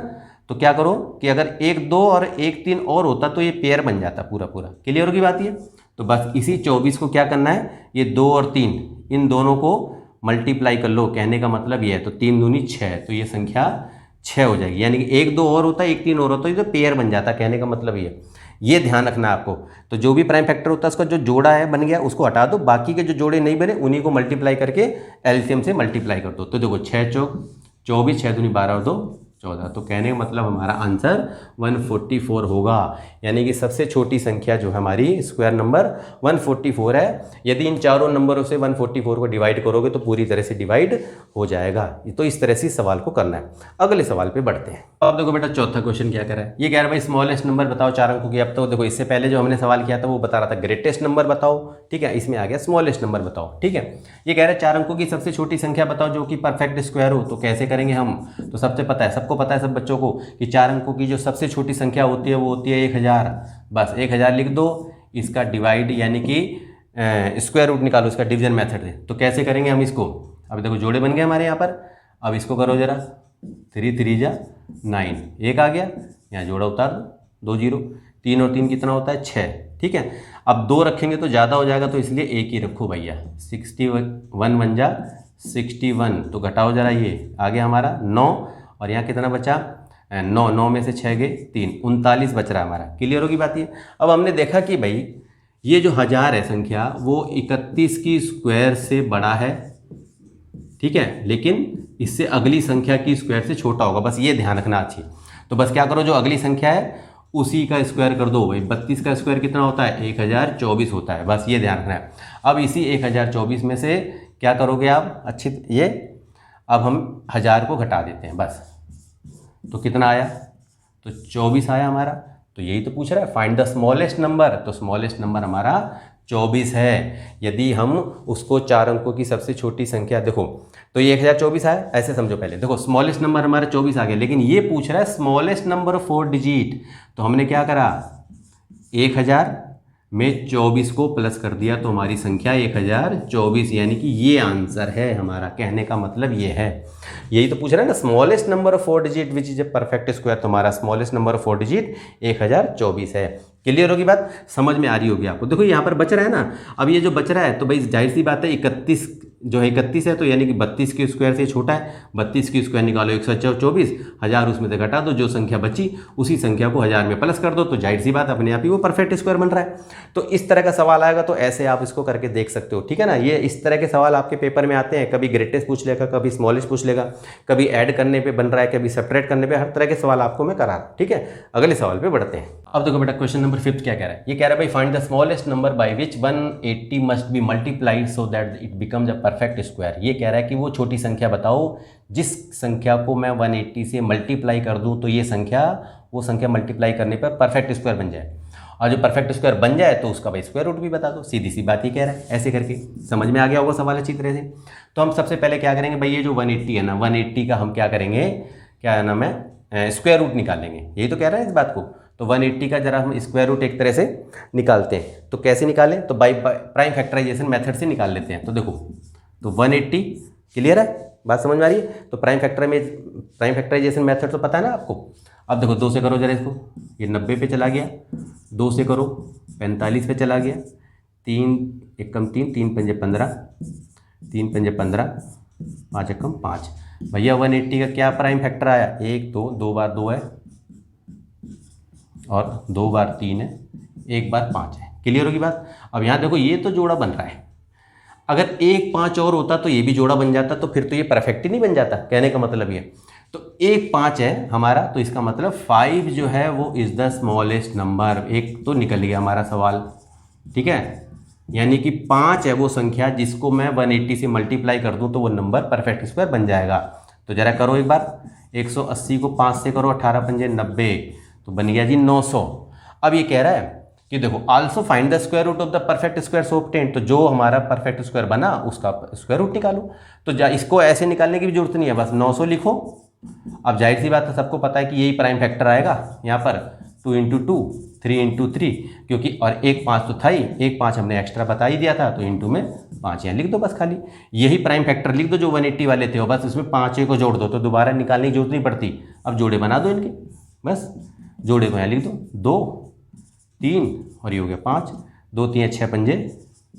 तो क्या करो कि अगर 1 2 और 1 3 और होता तो ये पेयर बन जाता पूरा पूरा, क्लियर होगी बात ये। तो बस इसी 24 को क्या करना है, ये 2 और 3 इन दोनों को मल्टीप्लाई कर लो, कहने का मतलब ये है। तो 3 दूनी 6, तो ये संख्या 6 हो जाएगी, यानी कि 1 2 और होता है 1 3 और होता है तो पेयर बन जाता, कहने का मतलब ये ध्यान रखना आपको। तो जो भी प्राइम फैक्टर होता है उसका जो जोड़ा है बन गया उसको हटा दो, बाकी के जो जोड़े नहीं बने उन्हीं को मल्टीप्लाई करके एलसीएम से मल्टीप्लाई कर दो। तो देखो 6 चौक 24, 6 दूनी 12 और 2 14, तो कहने का मतलब हमारा आंसर 144 होगा, यानी कि सबसे छोटी संख्या जो हमारी स्क्वायर नंबर 144 है। यदि इन चारों नंबरों से 144 को डिवाइड करोगे तो पूरी तरह से डिवाइड हो जाएगा। तो इस तरह से सवाल को करना है। अगले सवाल पे बढ़ते हैं। अब देखो बेटा चौथा क्वेश्चन क्या करा है, ये कह रहा है भाई स्मॉलेस्ट नंबर बताओ 4 अंकों की। अब तो देखो इससे पहले जो हमने सवाल किया था वो बता रहा था ग्रेटेस्ट नंबर बताओ, ठीक है, इसमें आ गया स्मॉलेस्ट नंबर बताओ, ठीक है। ये कह रहा है 4 अंकों की सबसे छोटी संख्या बताओ जो कि परफेक्ट स्क्वायर हो। तो कैसे करेंगे हम, तो सबसे पता है, सबको पता है सब बच्चों को कि 4 अंकों की जो सबसे छोटी संख्या होती है वो होती है 1000। बस 1000 लिख दो, इसका डिवाइड यानी कि स्क्वायर रूट निकालो, इसका डिवीजन मेथड है। तो कैसे करेंगे हम इसको, अब देखो जोड़े बन गए हमारे यहाँ पर। अब इसको करो जरा, 3 3 जा 9, 1 आ गया, यहाँ जोड़ा उतार दो 2 0, 3 और 3 कितना होता है 6, ठीक है। अब 2 रखेंगे तो ज़्यादा हो जाएगा तो इसलिए 1 ही रखो भैया। 61 1 जा 61, तो घटाओ जरा, ये आ गया हमारा 9 और यहाँ कितना बचा 9, 9 में से 6 गए 3, 39 बच रहा है हमारा, क्लियर होगी बात ये। अब हमने देखा कि भाई ये जो 1000 है संख्या वो 31 की स्क्वायर से बड़ा है, ठीक है, लेकिन इससे अगली संख्या की स्क्वायर से छोटा होगा, बस ये ध्यान रखना अच्छी। तो बस क्या करो, जो अगली संख्या है उसी का स्क्वायर कर दो भाई। 32 का स्क्वायर कितना होता है 1024 होता है, बस ये ध्यान रखना है। अब इसी 1024 में से क्या करोगे आप, अच्छी ये, अब हम 1000 को घटा देते हैं बस, तो कितना आया, तो 24 आया हमारा। तो यही तो पूछ रहा है, फाइंड द स्मॉलेस्ट नंबर, तो स्मॉलेस्ट नंबर हमारा 24 है। यदि हम उसको 4 अंकों की सबसे छोटी संख्या, देखो तो ये 1024 आया, ऐसे समझो पहले, देखो स्मॉलेस्ट नंबर हमारा 24 आ गया, लेकिन ये पूछ रहा है स्मॉलेस्ट नंबर 4 डिजिट। तो हमने क्या करा, 1000 में 24 को प्लस कर दिया तो हमारी संख्या 1024, यानी कि ये आंसर है हमारा, कहने का मतलब ये है। यही तो पूछ रहा है ना, smallest number of 4 digit which is a perfect square. तो हमारा स्मॉलेस्ट नंबर ऑफ 4 डिजिट 1024 है। क्लियर होगी बात, समझ में आ रही होगी आपको। देखो यहाँ पर बच रहा है ना, अब ये जो बच रहा है तो भाई जाहिर सी बात है 31 जो है 31 है, तो यानी कि 32 के स्क्वायर से छोटा है। 32 की स्क्वायर निकालो 124, 1000 उसमें से घटा दो, जो संख्या बची उसी संख्या को 1000 में प्लस कर दो, तो जाहिर सी बात अपने आप ही वो परफेक्ट स्क्वायर बन रहा है। तो इस तरह का सवाल आएगा तो ऐसे आप इसको करके देख सकते हो, ठीक है ना। ये इस तरह के सवाल आपके पेपर में आते हैं, कभी ग्रेटेस्ट पूछ लेगा, कभी स्मॉलेस्ट पूछ लेगा, कभी ऐड करने पर बन रहा है, कभी सब्ट्रैक्ट करने पर, हर तरह के सवाल आपको मैं करा रहा हूँ, ठीक है। अगले सवाल पर बढ़ते हैं। अब देखो बेटा क्वेश्चन नंबर 5 क्या कह रहा है, ये कह रहा है भाई find the smallest number by which 180 must be multiplied so that it becomes a perfect square. ये कह रहा है कि वो छोटी संख्या बताओ जिस संख्या को मैं 180 से मल्टीप्लाई कर दूं तो ये संख्या, वो संख्या मल्टीप्लाई करने पर परफेक्ट स्क्वायर बन जाए, और जो परफेक्ट स्क्वायर बन जाए तो उसका भाई स्क्वायर रूट भी बता दो। सीधी सी बात ही कह रहा है, ऐसे करके समझ में आ गया होगा सवाल अच्छी तरह से। तो हम सबसे पहले क्या करेंगे भाई, ये जो 180 है ना, 180 का हम क्या करेंगे, क्या नाम है, स्क्वायर रूट निकालेंगे। यही तो कह रहा है इस बात को। तो 180 का जरा हम स्क्वायर रूट एक तरह से निकालते हैं। तो कैसे निकालें, तो बाई प्राइम फैक्टराइजेशन मेथड से निकाल लेते हैं। तो देखो, तो 180 क्लियर है, बात समझ में आ रही है। तो प्राइम फैक्टराइजेशन मेथड तो पता है ना आपको। अब देखो 2 से करो जरा इसको, ये 90 पे चला गया, 2 से करो 45 पे चला गया, 3 एकम 3, 3 पंजे 15, 3 पंजे 15, 5 एकम 5। भैया 180 का क्या प्राइम फैक्टर आया, 1 2 बार 2 है और 2 बार 3 है, 1 बार 5 है। क्लियर होगी बात। अब यहाँ देखो ये तो जोड़ा बन रहा है, अगर 1 5 और होता तो ये भी जोड़ा बन जाता, तो फिर तो ये परफेक्ट ही नहीं बन जाता, कहने का मतलब ये। तो 1 5 है हमारा, तो इसका मतलब 5 जो है वो इज़ द स्मॉलेस्ट नंबर। एक तो निकल गया हमारा सवाल, ठीक है, यानी कि 5 है वो संख्या जिसको मैं 180 से मल्टीप्लाई कर दूं तो वो नंबर परफेक्ट स्क्वायर बन जाएगा। तो जरा करो एक बार, 180 को 5 से करो, 18 पंजे 90, तो बन गया जी 900। अब ये कह रहा है कि देखो also find the square root of the perfect square so obtained, तो जो हमारा परफेक्ट स्क्वायर बना उसका स्क्वायर रूट निकालो। तो इसको ऐसे निकालने की भी जरूरत नहीं है, बस 900 लिखो। अब जाहिर सी बात है, सबको पता है कि यही प्राइम फैक्टर आएगा यहाँ पर, 2 इंटू 2, 3 इंटू 3, क्योंकि और एक 5 तो था ही, एक 5 हमने एक्स्ट्रा बता ही दिया था, तो इंटू में 5 यहाँ लिख दो बस, खाली यही प्राइम फैक्टर लिख दो जो 180 वाले थे, और बस उसमें 5 को जोड़ दो, तो दोबारा निकालने की जरूरत नहीं पड़ती। अब जोड़े बना दो इनके, बस जोड़े को यहाँ लिख दो, 2 3 और ये हो गया 5, 2 3 6 पंजे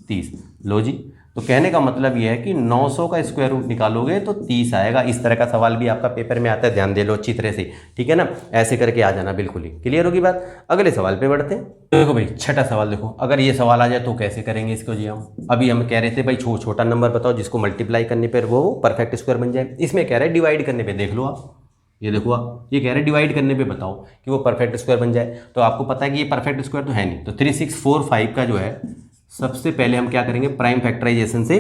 30। लो जी, तो कहने का मतलब ये है कि 900 का स्क्वायर रूट निकालोगे तो 30 आएगा। इस तरह का सवाल भी आपका पेपर में आता है, ध्यान दे लो अच्छी तरह से, ठीक है ना, ऐसे करके आ जाना, बिल्कुल ही क्लियर होगी बात। अगले सवाल पे बढ़ते हैं। देखो भाई छठा सवाल, देखो अगर ये सवाल आ जाए तो कैसे करेंगे इसको जी। हम अभी हम कह रहे थे भाई छोटा नंबर बताओ जिसको मल्टीप्लाई करने पर वो परफेक्ट स्क्वायर बन जाए। इसमें कह रहे हैं डिवाइड करने पर, देख लो आप, ये देखो आप, ये कह रहे हैं डिवाइड करने पे बताओ कि वो परफेक्ट स्क्वायर बन जाए। तो आपको पता है कि ये परफेक्ट स्क्वायर तो है नहीं, तो 3645 का जो है सबसे पहले हम क्या करेंगे, प्राइम फैक्टराइजेशन से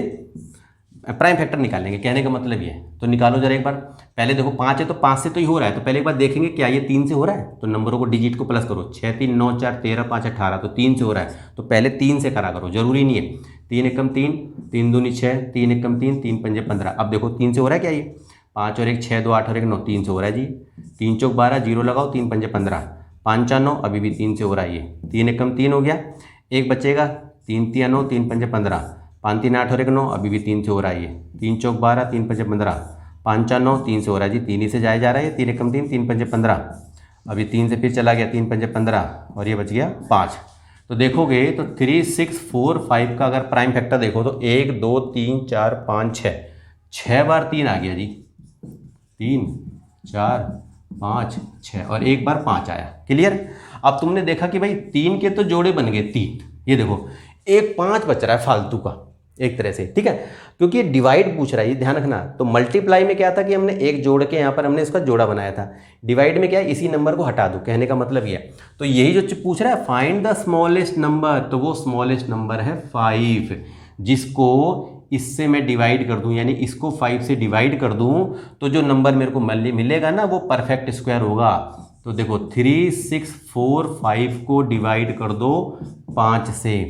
प्राइम फैक्टर निकालेंगे। कहने का मतलब ये है, तो निकालो जरा एक बार। पहले देखो 5 है तो 5 से तो ही हो रहा है, तो पहले एक बार देखेंगे क्या ये 3 से हो रहा है, तो नंबरों को डिजिट को प्लस करो, 6 3 9 4 13 5 18, तो 3 से हो रहा है, तो पहले 3 से करा करो, जरूरी नहीं है। 3 एकम 3, 3 दूनी 6, 3 एकम 3, 3 पंजे 15। अब देखो 3 से हो रहा है क्या, ये 5 और 1 6 2 8 और 1 9, 3 से हो रहा है जी। 3 चौक 12, जीरो लगाओ, 3 पंजे 15, 5 4 9, अभी भी 3 से हो रहा है ये। 3 एकम 3 हो गया, एक बचेगा, 3 3 9, 3 पंजे 15, 5 3 8 और 1 9, अभी भी 3 से हो रहा है ये। 3 चौक 12, 3 पंजे 15, 5 4 9, 3 से हो रहा है जी, 3 ही से जाया जा रहा है। 3 एकम 3, 3 पंजे 15, अभी 3 से फिर चला गया, 3 पंजे 15 और ये बच गया 5। तो देखोगे तो 3645 का अगर प्राइम फैक्टर देखो तो 1 2 3 4 5 6, 6 बार 3 आ गया जी, 3 4 5 6 और एक बार 5 आया, क्लियर। अब तुमने देखा कि भाई 3 के तो जोड़े बन गए 3, ये देखो एक 5 बच रहा है फालतू का एक तरह से, ठीक है, क्योंकि ये डिवाइड पूछ रहा है, ये ध्यान रखना। तो मल्टीप्लाई में क्या था कि हमने एक जोड़ के यहाँ पर हमने इसका जोड़ा बनाया था, डिवाइड में क्या है इसी नंबर को हटा दो, कहने का मतलब ये है। तो यही जो पूछ रहा है फाइंड द स्मॉलेस्ट नंबर, तो वो स्मॉलेस्ट नंबर है 5, जिसको इससे मैं डिवाइड कर दूं, यानी इसको 5 से डिवाइड कर दूं तो जो नंबर मेरे को मिलेगा ना वो परफेक्ट स्क्वायर होगा। तो देखो 3645 को डिवाइड कर दो 5 से,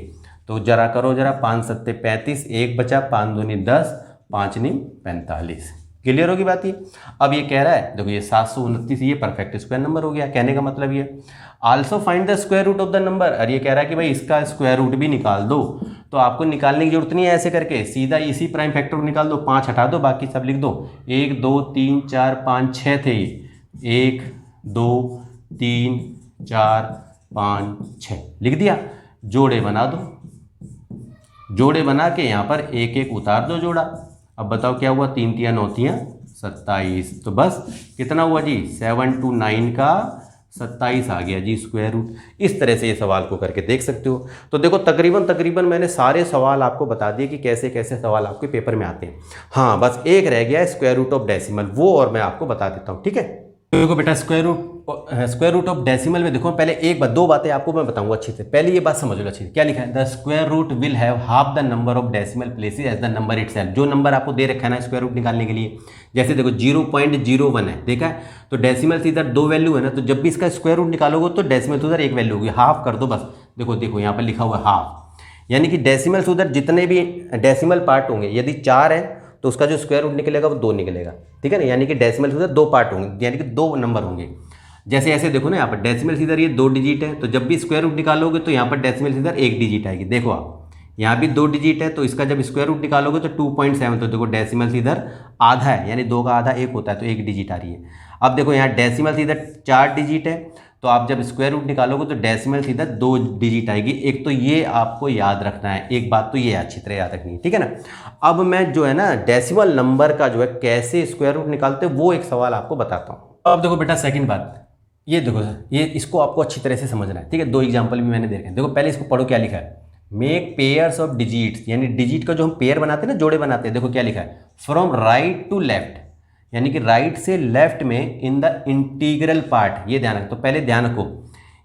तो जरा करो जरा, 5 7 35, एक बचा, 5 दूनी 10, 5 नी 45, क्लियर होगी बात ये। अब ये कह रहा है देखो ये 729, ये परफेक्ट स्क्वायर नंबर हो गया। कहने का मतलब ये also find the square root of the number, और ये कह रहा है कि भाई इसका स्क्वायर रूट भी निकाल दो। तो आपको निकालने की जरूरत नहीं है ऐसे करके, सीधा इसी प्राइम फैक्टर को निकाल दो, 5 हटा दो, बाकी सब लिख दो। 1 2 3 4 5 6 थे, 1 2 3 4 5 6 लिख दिया। जोड़े बना दो, जोड़े बना के यहाँ पर एक एक उतार दो जोड़ा। अब बताओ क्या हुआ, 3 3 9 3 27, तो बस कितना हुआ जी, 729 का 27 आ गया जी स्क्वायर रूट। इस तरह से ये सवाल को करके देख सकते हो। तो देखो तकरीबन मैंने सारे सवाल आपको बता दिए कि कैसे कैसे सवाल आपके पेपर में आते हैं। हाँ बस एक रह गया है स्क्वायर रूट ऑफ डेसिमल, वो और मैं आपको बता देता हूँ, ठीक है। देखो बेटा स्क्वायर रूट ऑफ डेसिमल में देखो, पहले एक बात, दो बातें आपको मैं बताऊंगा अच्छे से। पहले ये बात समझ लो अच्छे से, क्या लिखा है, the square root will have half the number of decimal places as the number itself. जो नंबर आपको दे रखा है ना स्क्वायर रूट निकालने के लिए, जैसे देखो 0.01 है, देखा है, तो डेसिमल से इधर 2 वैल्यू है ना, तो जब भी इसका स्क्वायर रूट निकालोगे तो डेसिमल से उधर 1 वैल्यू होगी, हाफ कर दो बस। देखो यहाँ पर लिखा हुआ है हाफ, यानी कि डेसिमल से उधर जितने भी डेसिमल पार्ट होंगे, यदि 4 है तो उसका जो स्क्वायर रूट निकलेगा वो 2 निकलेगा, ठीक है ना, यानी कि डेसिमल से उधर 2 पार्ट होंगे, यानी कि 2 नंबर होंगे। जैसे ऐसे देखो ना, यहाँ पर डेसिमल से इधर ये 2 डिजिट है, तो जब भी स्क्वायर रूट निकालोगे तो यहाँ पर डेसिमल से इधर 1 डिजिट आएगी। देखो आप यहाँ भी 2 डिजिट है, तो इसका जब स्क्वायर रूट निकालोगे तो 2.7, तो देखो डेसिमल से इधर आधा है, यानी 2 का आधा 1 होता है, तो 1 डिजिट आ रही है। अब देखो यहाँ डेसिमल से इधर 4 डिजिट है, तो आप जब स्क्वायर रूट निकालोगे तो डेसिमल से इधर 2 डिजिट आएगी। एक तो ये आपको याद रखना है, एक बात तो ये अच्छी तरह याद रखनी है, ठीक है ना। अब मैं जो है ना डेसिमल नंबर का जो है कैसे स्क्वायर रूट निकालते हैं वो एक सवाल आपको बताता हूँ। अब देखो बेटा सेकंड बात, ये देखो ये इसको आपको अच्छी तरह से समझना है, ठीक है। 2 एग्जाम्पल भी मैंने देखे। देखो पहले इसको पढ़ो, क्या लिखा है, मेक पेयर्स ऑफ डिजिट्स, यानी डिजिट का जो हम पेयर बनाते हैं ना, जोड़े बनाते हैं। देखो क्या लिखा है, फ्रॉम राइट टू लेफ्ट, यानी कि राइट से लेफ्ट में इन द इंटीग्रल पार्ट। ये ध्यान रखो, तो पहले ध्यान रखो,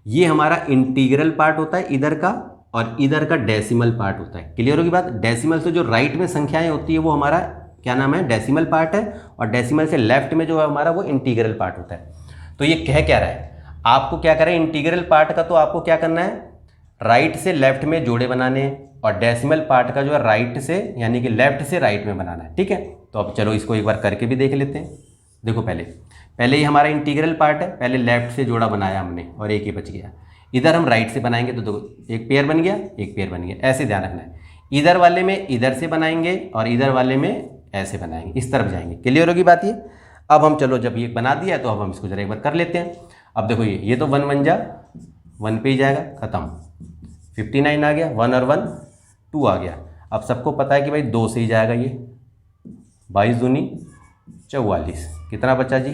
ये हमारा इंटीग्रल पार्ट होता है इधर का, और इधर का डेसिमल पार्ट होता है। क्लियर होगी बात। डेसिमल से जो राइट में संख्याएं होती है वो हमारा क्या नाम है, डेसिमल पार्ट है, और डेसिमल से लेफ्ट में जो है हमारा वो इंटीग्रल पार्ट होता है। तो ये कह क्या रहा है, आपको क्या करें, इंटीग्रल पार्ट का तो आपको क्या करना है, राइट से लेफ्ट में जोड़े बनाने हैं, और डेसिमल पार्ट का जो है राइट से यानी कि लेफ्ट से राइट में बनाना है। ठीक है, तो अब चलो इसको एक बार करके भी देख लेते हैं। देखो पहले ही हमारा इंटीग्रल पार्ट है, पहले लेफ्ट से जोड़ा बनाया हमने और एक ही बच गया। इधर हम राइट से बनाएंगे तो देखो एक पेयर बन गया, एक पेयर बन गया, ऐसे ध्यान रखना है। इधर वाले में इधर से बनाएंगे और इधर वाले में ऐसे बनाएंगे, इस तरफ जाएंगे। क्लियर होगी बात ये। अब हम चलो जब ये बना दिया है तो अब हम इसको जरा एक बार कर लेते हैं। अब देखो ये तो 1 बन जा 1 पे ही जाएगा, खत्म, 59 आ गया, 1 और 1 2 आ गया। अब सबको पता है कि भाई 2 से ही जाएगा ये, 22 दूनी 44, कितना बचा जी,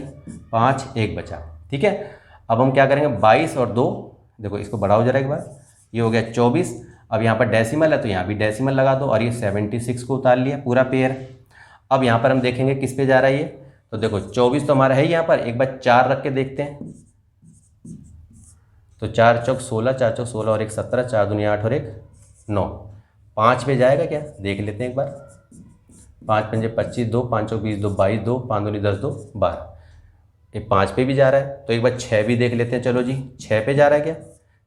5, 1 बचा। ठीक है, अब हम क्या करेंगे, 22 और 2, देखो इसको बढ़ाओ जरा एक बार, ये हो गया 24। अब यहाँ पर डेसिमल है तो यहाँ भी डेसिमल लगा दो, और ये 76 को उतार लिया पूरा पेयर। अब यहाँ पर हम देखेंगे किस पे जा रहा है ये, तो देखो 24 तो हमारा है यहाँ पर, एक बार 4 रख के देखते हैं। तो 4 चौक 16, 4 चौक 16 और 1 17, 4 दूनी 8 और 1 9, 5 पे जाएगा क्या, देख लेते हैं एक बार। 5 पंजे 25, 2 5 चौक 20, 2 22, 2 5 दूनी 10, 2 12, ये 5 पे भी जा रहा है। तो एक बार 6 भी देख लेते हैं, चलो जी 6 पे जा रहा है क्या,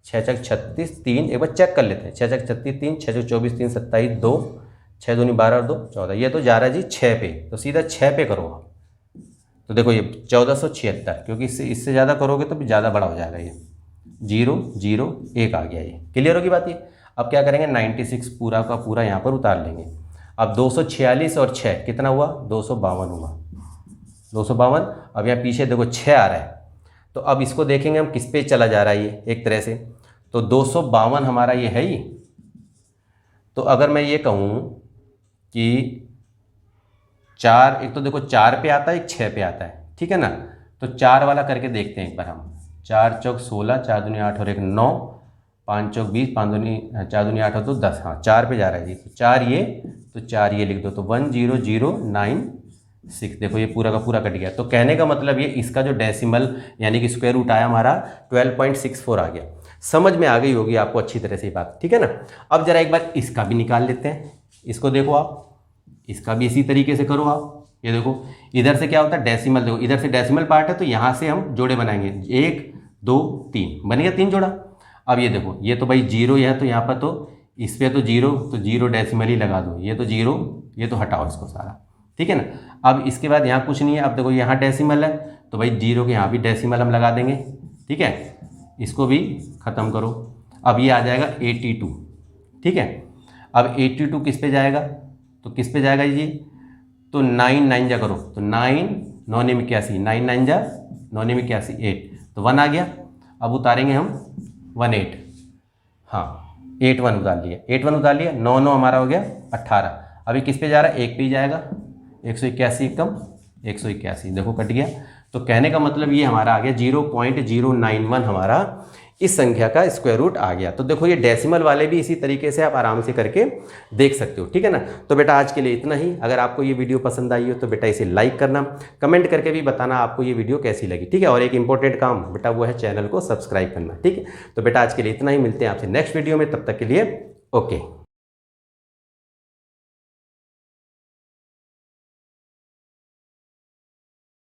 6 चक 36, 3, एक बार चेक कर लेते हैं, 6 चक 36 3, 6 चक 24 3 27 2, 6 दूनी 12 और 2 14, ये तो जा रहा है जी 6 पे, तो सीधा 6 पे करो आप। तो देखो ये 1476, क्योंकि इससे ज़्यादा करोगे तो भी ज़्यादा बड़ा हो जाएगा ये, 0 0 1 आ गया ये। क्लियर होगी बात ये। अब क्या करेंगे, 96 पूरा का पूरा यहाँ पर उतार लेंगे। अब 246 और 6 कितना हुआ, 252 हुआ, 252। अब यहाँ पीछे देखो 6 आ रहा है, तो अब इसको देखेंगे हम किस पे चला जा रहा है ये एक तरह से, तो 252 हमारा ये है ही। तो अगर मैं ये कहूँ कि 4, एक तो देखो 4 पे आता है, एक 6 पे आता है, ठीक है ना, तो 4 वाला करके देखते हैं एक बार हम। 4 चौक 16, 4 दूनी 8 और 1 9, 5 चौक 20, 5 दूनी 4 दूनी 8 और 2 10, हाँ 4 पे जा रहा है जी, तो 4 ये, तो 4 ये लिख दो, तो 10096, देखो ये पूरा का पूरा कट गया। तो कहने का मतलब ये इसका जो डेसिमल यानी कि स्क्वायर रूट आया हमारा 12.64 आ गया। समझ में आ गई होगी आपको अच्छी तरह से ये बात, ठीक है ना। अब जरा एक बार इसका भी निकाल लेते हैं, इसको देखो आप, इसका भी इसी तरीके से करो आप। ये देखो इधर से क्या होता है, डेसिमल, देखो इधर से डेसिमल पार्ट है तो यहाँ से हम जोड़े बनाएंगे, 1 2 3 बन गया 3 जोड़ा। अब ये देखो ये तो भाई 0 है, तो यहाँ पर तो इस पर तो 0, तो 0 डेसिमल ही लगा दो, ये तो 0, ये तो हटाओ इसको सारा, ठीक है ना। अब इसके बाद यहाँ कुछ नहीं है, अब देखो यहाँ डेसिमल है तो भाई 0 के यहाँ भी डेसिमल हम लगा देंगे, ठीक है, इसको भी ख़त्म करो। अब ये आ जाएगा 82, ठीक है। अब 82 किस पे जाएगा, तो किस पे जाएगा जी, तो 9 9 जा करो, तो 9 9 में 81, 9 9 जा 9 में 81 8, तो 1 आ गया। अब उतारेंगे हम 18, हाँ 81 उतार लिया, 81 उतार लिया, 9 9 हमारा हो गया 18। अभी किस पे जा रहा है, 1 पे ही जाएगा, 181 कम 181, देखो कट गया। तो कहने का मतलब ये हमारा आ गया 0.091 हमारा इस संख्या का स्क्वायर रूट आ गया। तो देखो ये डेसिमल वाले भी इसी तरीके से आप आराम से करके देख सकते हो, ठीक है ना। तो बेटा आज के लिए इतना ही। अगर आपको ये वीडियो पसंद आई हो तो बेटा इसे लाइक करना, कमेंट करके भी बताना आपको ये वीडियो कैसी लगी, ठीक है। और एक इंपॉर्टेंट काम बेटा वो है चैनल को सब्सक्राइब करना, ठीक है। तो बेटा आज के लिए इतना ही, मिलते हैं आपसे नेक्स्ट वीडियो में, तब तक के लिए ओके।